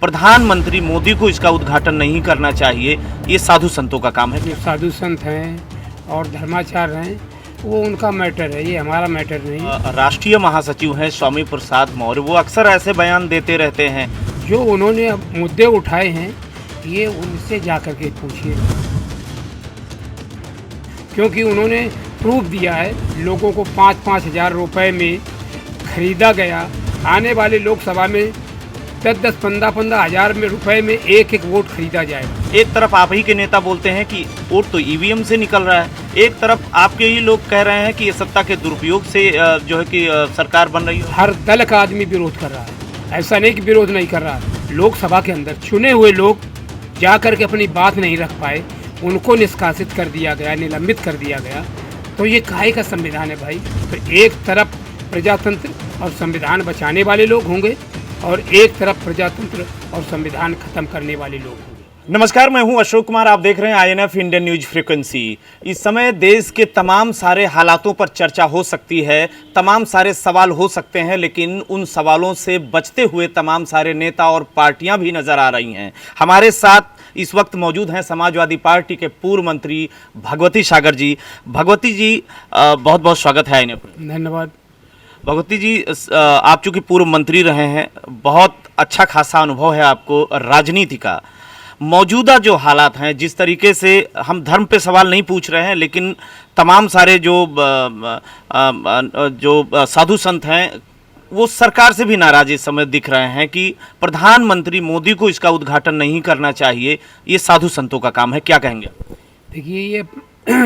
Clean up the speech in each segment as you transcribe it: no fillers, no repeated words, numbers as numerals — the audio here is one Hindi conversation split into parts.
प्रधानमंत्री मोदी को इसका उद्घाटन नहीं करना चाहिए, ये साधु संतों का काम है। जो साधु संत हैं और धर्माचार्य हैं वो उनका मैटर है, ये हमारा मैटर नहीं है। राष्ट्रीय महासचिव हैं स्वामी प्रसाद मौर्य, वो अक्सर ऐसे बयान देते रहते हैं। जो उन्होंने अब मुद्दे उठाए हैं ये उनसे जा कर के पूछिए, क्योंकि उन्होंने प्रूफ दिया है। लोगों को 5-5 हज़ार रुपये में खरीदा गया। आने वाले लोकसभा में 10-10, 15-15 हज़ार में रुपए में एक वोट खरीदा जाएगा। एक तरफ आप ही के नेता बोलते हैं कि वोट तो ईवीएम से निकल रहा है, एक तरफ आपके ही लोग कह रहे हैं कि ये सत्ता के दुरुपयोग से जो है कि सरकार बन रही है। हर दल का आदमी विरोध कर रहा है, ऐसा नहीं कि विरोध नहीं कर रहा है। लोकसभा के अंदर चुने हुए लोग जा कर के अपनी बात नहीं रख पाए, उनको निष्कासित कर दिया गया, निलंबित कर दिया गया। तो ये काहे का संविधान है भाई? तो एक तरफ प्रजातंत्र और संविधान बचाने वाले लोग होंगे और एक तरफ प्रजातंत्र और संविधान खत्म करने वाले लोग होंगे। नमस्कार, मैं हूं अशोक कुमार, आप देख रहे हैं INF इंडियन न्यूज फ्रीक्वेंसी। इस समय देश के तमाम सारे हालातों पर चर्चा हो सकती है, तमाम सारे सवाल हो सकते हैं, लेकिन उन सवालों से बचते हुए तमाम सारे नेता और पार्टियां भी नजर आ रही हैं। हमारे साथ इस वक्त मौजूद हैं समाजवादी पार्टी के पूर्व मंत्री भगवती सागर जी। भगवती जी, बहुत बहुत स्वागत है INF। धन्यवाद। भगवती जी, आप चूंकि पूर्व मंत्री रहे हैं, बहुत अच्छा खासा अनुभव है आपको राजनीति का। मौजूदा जो हालात हैं, जिस तरीके से हम धर्म पे सवाल नहीं पूछ रहे हैं, लेकिन तमाम सारे जो साधु संत हैं वो सरकार से भी नाराज इस समय दिख रहे हैं कि प्रधानमंत्री मोदी को इसका उद्घाटन नहीं करना चाहिए, ये साधु संतों का काम है। क्या कहेंगे? देखिए, ये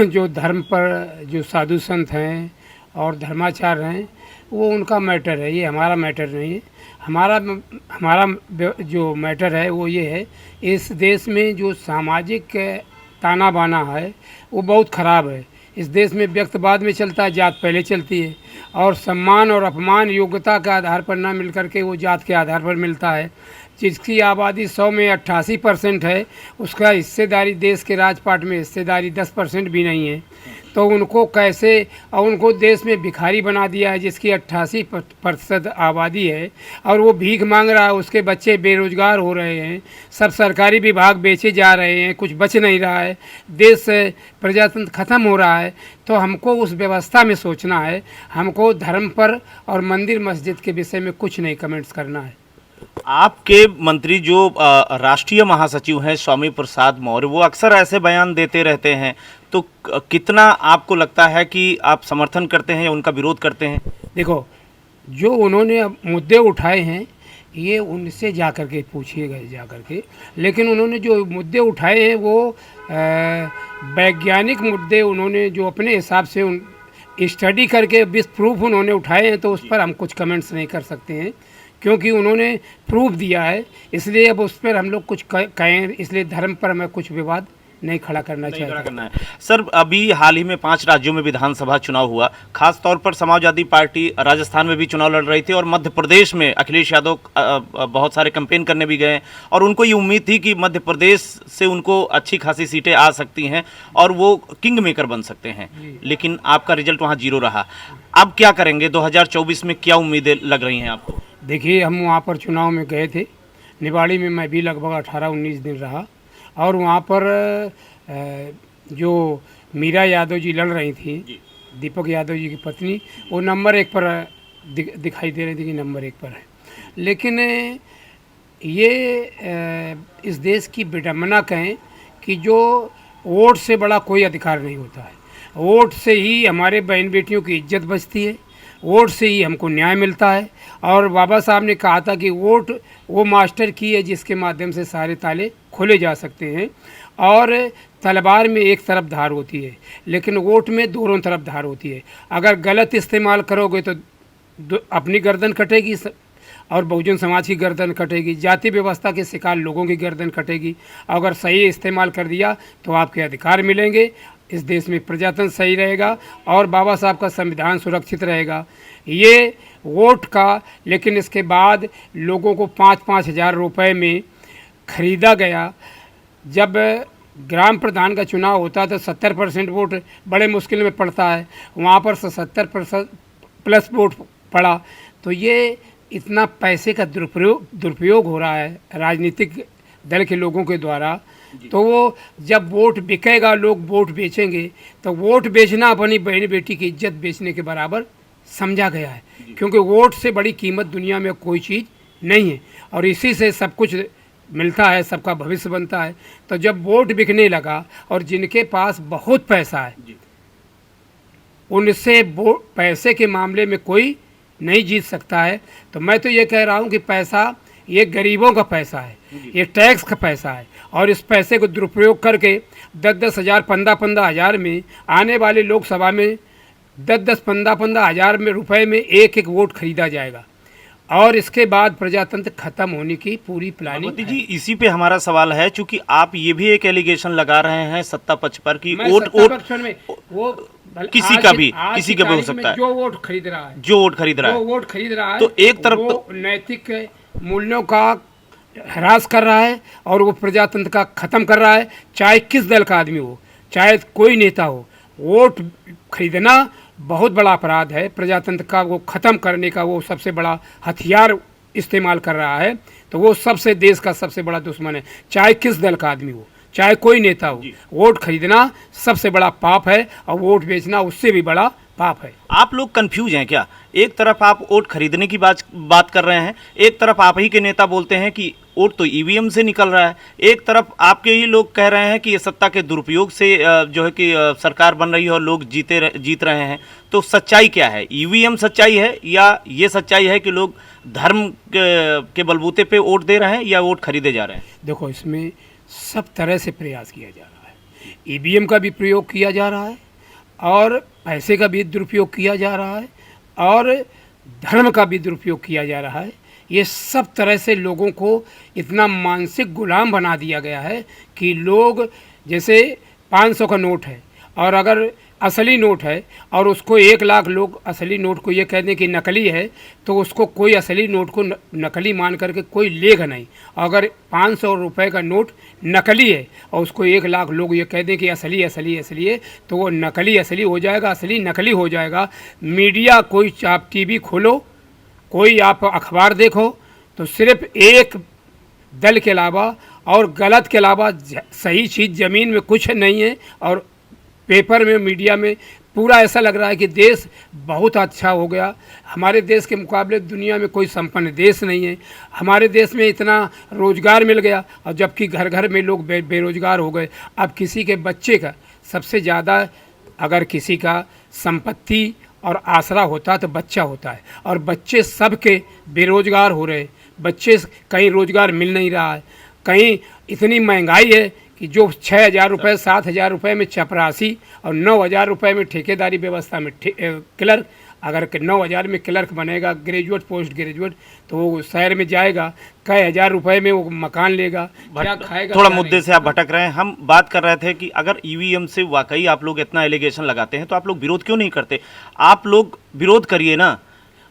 जो धर्म पर जो साधु संत हैं और धर्माचार्य हैं वो उनका मैटर है, ये हमारा मैटर नहीं है। हमारा जो मैटर है वो ये है, इस देश में जो सामाजिक ताना बाना है वो बहुत ख़राब है। इस देश में व्यक्तिवाद में चलता है, जात पहले चलती है, और सम्मान और अपमान योग्यता के आधार पर ना मिल करके वो जात के आधार पर मिलता है। जिसकी आबादी 100 में 88% है, उसका हिस्सेदारी देश के राजपाट में हिस्सेदारी 10% भी नहीं है। तो उनको कैसे, और उनको देश में भिखारी बना दिया है जिसकी 88% आबादी है, और वो भीख मांग रहा है, उसके बच्चे बेरोजगार हो रहे हैं, सब सरकारी विभाग बेचे जा रहे हैं, कुछ बच नहीं रहा है, देश से प्रजातंत्र ख़त्म हो रहा है। तो हमको उस व्यवस्था में सोचना है, हमको धर्म पर और मंदिर मस्जिद के विषय में कुछ नहीं कमेंट्स करना है। आपके मंत्री जो राष्ट्रीय महासचिव हैं स्वामी प्रसाद मौर्य, वो अक्सर ऐसे बयान देते रहते हैं, तो कितना आपको लगता है कि आप समर्थन करते हैं या उनका विरोध करते हैं? देखो, जो उन्होंने अब मुद्दे उठाए हैं ये उनसे जा कर के पूछिएगा जा कर के। लेकिन उन्होंने जो मुद्दे उठाए हैं वो वैज्ञानिक मुद्दे उन्होंने जो अपने हिसाब से स्टडी करके विथ प्रूफ उन्होंने उठाए हैं, तो उस पर हम कुछ कमेंट्स नहीं कर सकते हैं, क्योंकि उन्होंने प्रूफ दिया है। इसलिए अब उस पर हम लोग कुछ कहें, इसलिए धर्म पर हमें कुछ विवाद नहीं खड़ा करना चाहिए। सर, अभी हाल ही में 5 राज्यों में विधानसभा चुनाव हुआ, खास तौर पर समाजवादी पार्टी राजस्थान में भी चुनाव लड़ रही थी, और मध्य प्रदेश में अखिलेश यादव बहुत सारे कैंपेन करने भी गए, और उनको ये उम्मीद थी कि मध्य प्रदेश से उनको अच्छी खासी सीटें आ सकती हैं और वो किंग मेकर बन सकते हैं, लेकिन आपका रिजल्ट वहाँ 0 रहा। अब क्या करेंगे? 2024 में क्या उम्मीदें लग रही हैं आपको? देखिए, हम वहाँ पर चुनाव में गए थे, निवाड़ी में मैं भी लगभग 18-19 दिन रहा, और वहाँ पर जो मीरा यादव जी लड़ रही थी, दीपक यादव जी की पत्नी, वो नंबर 1 पर दिखाई दे रही थी कि नंबर 1 पर है। लेकिन ये इस देश की विडंबना कहें कि जो वोट से बड़ा कोई अधिकार नहीं होता है। वोट से ही हमारे बहन बेटियों की इज्जत बचती है, वोट से ही हमको न्याय मिलता है। और बाबा साहब ने कहा था कि वोट वो मास्टर की है जिसके माध्यम से सारे ताले खोले जा सकते हैं, और तलवार में एक तरफ धार होती है, लेकिन वोट में दोनों तरफ धार होती है। अगर गलत इस्तेमाल करोगे तो अपनी गर्दन कटेगी और बहुजन समाज की गर्दन कटेगी, जाति व्यवस्था के शिकार लोगों की गर्दन कटेगी। अगर सही इस्तेमाल कर दिया तो आपके अधिकार मिलेंगे, इस देश में प्रजातंत्र सही रहेगा और बाबा साहब का संविधान सुरक्षित रहेगा। ये वोट का, लेकिन इसके बाद लोगों को 5-5 हज़ार रुपये में खरीदा गया। जब ग्राम प्रधान का चुनाव होता है तो 70% वोट बड़े मुश्किल में पड़ता है, वहाँ पर 70% प्लस वोट पड़ा। तो ये इतना पैसे का दुरुपयोग हो रहा है राजनीतिक दल के लोगों के द्वारा, तो वो जब वोट बिकेगा, लोग वोट बेचेंगे, तो वोट बेचना अपनी बहन बेटी की इज्जत बेचने के बराबर समझा गया है, क्योंकि वोट से बड़ी कीमत दुनिया में कोई चीज़ नहीं है और इसी से सब कुछ मिलता है, सबका भविष्य बनता है। तो जब वोट बिकने लगा और जिनके पास बहुत पैसा है उनसे वोट पैसे के मामले में कोई नहीं जीत सकता है। तो मैं तो ये कह रहा हूँ कि पैसा ये गरीबों का पैसा है, ये टैक्स का पैसा है और इस पैसे को दुरुपयोग करके 10-10 हज़ार 15-15 हज़ार में आने वाले लोकसभा में 10-10 15-15 हज़ार में रुपए में एक एक वोट खरीदा जाएगा और इसके बाद प्रजातंत्र खत्म होने की पूरी प्लानिंग मोदी जी, इसी पे हमारा सवाल है, चूंकि आप ये भी एक एलिगेशन लगा रहे हैं सत्ता पक्ष पर कि वोट में वो किसी का भी हो सकता है, जो वोट खरीद रहा है, जो वोट खरीद रहा है, तो एक तरफ वो नैतिक मूल्यों का ह्रास कर रहा है और वो प्रजातंत्र का खत्म कर रहा है, चाहे किस दल का आदमी हो, चाहे कोई नेता हो। वोट खरीदना बहुत बड़ा अपराध है, प्रजातंत्र का वो ख़त्म करने का वो सबसे बड़ा हथियार इस्तेमाल कर रहा है। तो वो सबसे देश का सबसे बड़ा दुश्मन है, चाहे किस दल का आदमी हो, चाहे कोई नेता हो। वोट खरीदना सबसे बड़ा पाप है और वोट बेचना उससे भी बड़ा पाप है। आप लोग कंफ्यूज हैं क्या? एक तरफ आप वोट खरीदने की बात कर रहे हैं, एक तरफ आप ही के नेता बोलते हैं कि वोट तो ईवीएम से निकल रहा है, एक तरफ आपके ही लोग कह रहे हैं कि ये सत्ता के दुरुपयोग से जो है कि सरकार बन रही है और लोग जीत रहे हैं। तो सच्चाई क्या है? ईवीएम सच्चाई है या ये सच्चाई है कि लोग धर्म के बलबूते पे वोट दे रहे हैं या वोट खरीदे जा रहे हैं? देखो, इसमें सब तरह से प्रयास किया जा रहा है। ईवीएम का भी प्रयोग किया जा रहा है और पैसे का भी दुरुपयोग किया जा रहा है और धर्म का भी दुरुपयोग किया जा रहा है। ये सब तरह से लोगों को इतना मानसिक गुलाम बना दिया गया है कि लोग, जैसे 500 का नोट है और अगर असली नोट है और उसको 1 लाख लोग असली नोट को ये कह दें कि नकली है, तो उसको कोई असली नोट को नकली मान करके कोई लेगा नहीं। अगर 500 रुपये का नोट नकली है और उसको 1 लाख लोग ये कह दें कि असली असली असली है, तो वो नकली असली हो जाएगा, असली नकली हो जाएगा। मीडिया, कोई आप टीवी खोलो, कोई आप अखबार देखो, तो सिर्फ एक दल के अलावा और गलत के अलावा सही चीज़ ज़मीन में कुछ नहीं है। और पेपर में, मीडिया में पूरा ऐसा लग रहा है कि देश बहुत अच्छा हो गया। हमारे देश के मुकाबले दुनिया में कोई संपन्न देश नहीं है। हमारे देश में इतना रोज़गार मिल गया और जबकि घर घर में लोग बेरोज़गार हो गए। अब किसी के बच्चे का सबसे ज़्यादा, अगर किसी का संपत्ति और आसरा होता है तो बच्चा होता है, और बच्चे सबके बेरोज़गार हो रहे। बच्चे, कहीं रोज़गार मिल नहीं रहा है, कहीं इतनी महंगाई है कि जो 6,000 रुपये 7,000 रुपये में चपरासी और 9,000 रुपये में ठेकेदारी व्यवस्था में क्लर्क, अगर 9,000 में क्लर्क बनेगा, ग्रेजुएट पोस्ट ग्रेजुएट, तो वो शहर में जाएगा, कई हज़ार रुपये में वो मकान लेगा, क्या खाएगा। थोड़ा मुद्दे से आप भटक रहे हैं। हम बात कर रहे थे कि अगर ईवीएम से वाकई आप लोग इतना एलिगेशन लगाते हैं तो आप लोग विरोध क्यों नहीं करते? आप लोग विरोध करिए ना।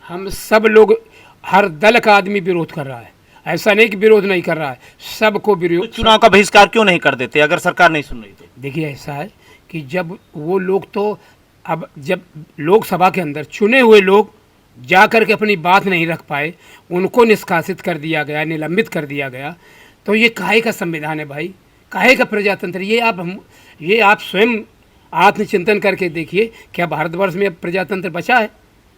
हम सब लोग, हर दल का आदमी विरोध कर रहा है, ऐसा नहीं कि विरोध नहीं कर रहा है, सबको विरोध। तो चुनाव का बहिष्कार क्यों नहीं कर देते अगर सरकार नहीं सुन रही तो? देखिए, ऐसा है कि जब वो लोग, तो अब जब लोकसभा के अंदर चुने हुए लोग जा कर के अपनी बात नहीं रख पाए, उनको निष्कासित कर दिया गया, निलंबित कर दिया गया, तो ये काहे का संविधान है भाई? काहे का प्रजातंत्र? ये आप स्वयं आत्मचिंतन करके देखिए, क्या भारतवर्ष में अब प्रजातंत्र बचा है?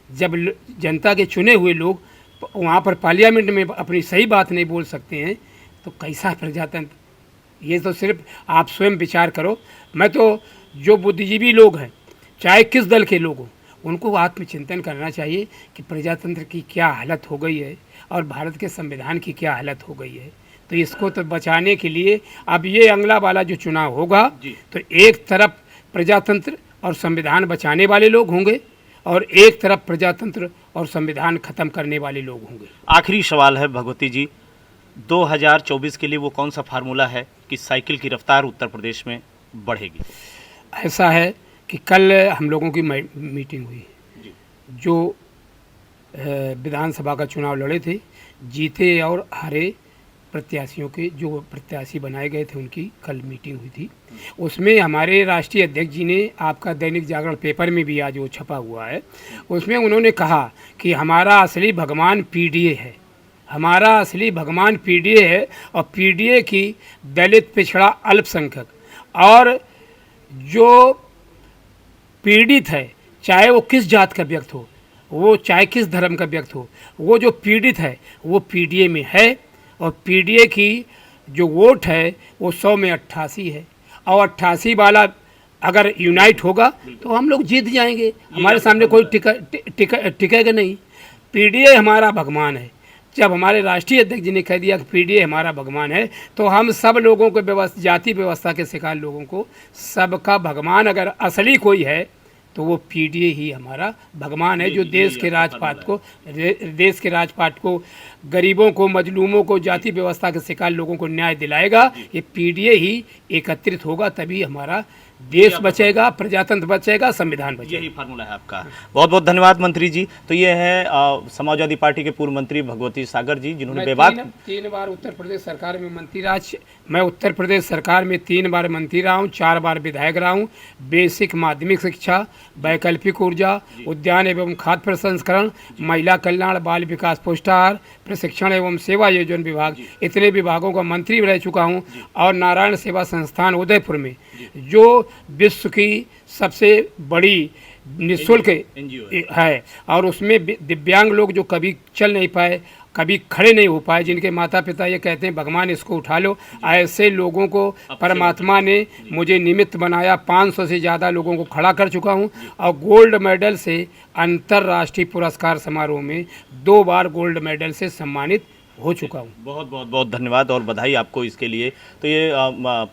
जब जनता के चुने हुए लोग वहाँ पर पार्लियामेंट में अपनी सही बात नहीं बोल सकते हैं, तो कैसा प्रजातंत्र? ये तो सिर्फ आप स्वयं विचार करो। मैं तो, जो बुद्धिजीवी लोग हैं, चाहे किस दल के लोग हों, उनको आत्मचिंतन करना चाहिए कि प्रजातंत्र की क्या हालत हो गई है और भारत के संविधान की क्या हालत हो गई है। तो इसको तो बचाने के लिए अब ये अगला वाला जो चुनाव होगा, तो एक तरफ प्रजातंत्र और संविधान बचाने वाले लोग होंगे और एक तरफ प्रजातंत्र और संविधान खत्म करने वाले लोग होंगे। आखिरी सवाल है भगवती जी, 2024 के लिए वो कौन सा फार्मूला है कि साइकिल की रफ्तार उत्तर प्रदेश में बढ़ेगी? ऐसा है कि कल हम लोगों की मीटिंग हुई, जो विधानसभा का चुनाव लड़े थे, जीते और हारे प्रत्याशियों के जो प्रत्याशी बनाए गए थे उनकी कल मीटिंग हुई थी। उसमें हमारे राष्ट्रीय अध्यक्ष जी ने, आपका दैनिक जागरण पेपर में भी आज वो छपा हुआ है, उसमें उन्होंने कहा कि हमारा असली भगवान पीडीए है, हमारा असली भगवान पीडीए है, और पीडीए की दलित, पिछड़ा, अल्पसंख्यक और जो पीड़ित है, चाहे वो किस जात का व्यक्ति हो, वो चाहे किस धर्म का व्यक्ति हो, वो जो पीड़ित है वो पीडीए में है, और पीडीए की जो वोट है वो 100 में 88 है, और 88 वाला अगर यूनाइट होगा तो हम लोग जीत जाएंगे। हमारे सामने कोई टिकेगा नहीं। पीडीए हमारा भगवान है। जब हमारे राष्ट्रीय अध्यक्ष जी ने कह दिया कि पीडीए हमारा भगवान है, तो हम सब लोगों को, जाति व्यवस्था के शिकार लोगों को, सबका भगवान अगर असली कोई है तो वो पीडीए ही हमारा भगवान है, जो देश के राजपाट को, गरीबों को, मजलूमों को, जाति व्यवस्था के शिकार लोगों को न्याय दिलाएगा। ये पीडीए ही एकत्रित होगा, तभी हमारा देश बचेगा, प्रजातंत्र बचेगा, संविधान बचेगा। यही फार्मूला है आपका। बहुत बहुत धन्यवाद मंत्री जी। तो ये है समाजवादी पार्टी के पूर्व मंत्री भगवती सागर जी, जिन्होंने बेबाक तीन बार उत्तर प्रदेश सरकार में मंत्री रहा। मैं उत्तर प्रदेश सरकार में 3 बार मंत्री रहा हूँ, 4 बार विधायक रहा हूँ। बेसिक माध्यमिक शिक्षा, वैकल्पिक ऊर्जा, उद्यान एवं खाद्य प्रसंस्करण, महिला कल्याण, बाल विकास, पुष्टाहार, प्रशिक्षण एवं सेवा योजना विभाग, इतने विभागों का मंत्री रह चुका हूँ। और नारायण सेवा संस्थान उदयपुर में, जो विश्व की सबसे बड़ी निःशुल्क है, और उसमें दिव्यांग लोग जो कभी चल नहीं पाए, कभी खड़े नहीं हो पाए, जिनके माता पिता ये कहते हैं भगवान इसको उठा लो, ऐसे लोगों को परमात्मा ने मुझे निमित्त बनाया। 500 से ज़्यादा लोगों को खड़ा कर चुका हूँ, और गोल्ड मेडल से अंतर्राष्ट्रीय पुरस्कार समारोह में 2 बार गोल्ड मेडल से सम्मानित हो चुका हूँ। बहुत बहुत बहुत धन्यवाद और बधाई आपको इसके लिए। तो ये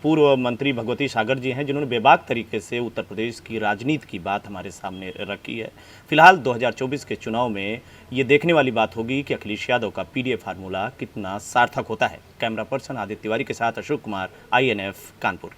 पूर्व मंत्री भगवती सागर जी हैं, जिन्होंने बेबाक तरीके से उत्तर प्रदेश की राजनीति की बात हमारे सामने रखी है। फिलहाल 2024 के चुनाव में ये देखने वाली बात होगी कि अखिलेश यादव का पीडीए फार्मूला कितना सार्थक होता है। कैमरा पर्सन आदित्य तिवारी के साथ अशोक कुमार, INF कानपुर।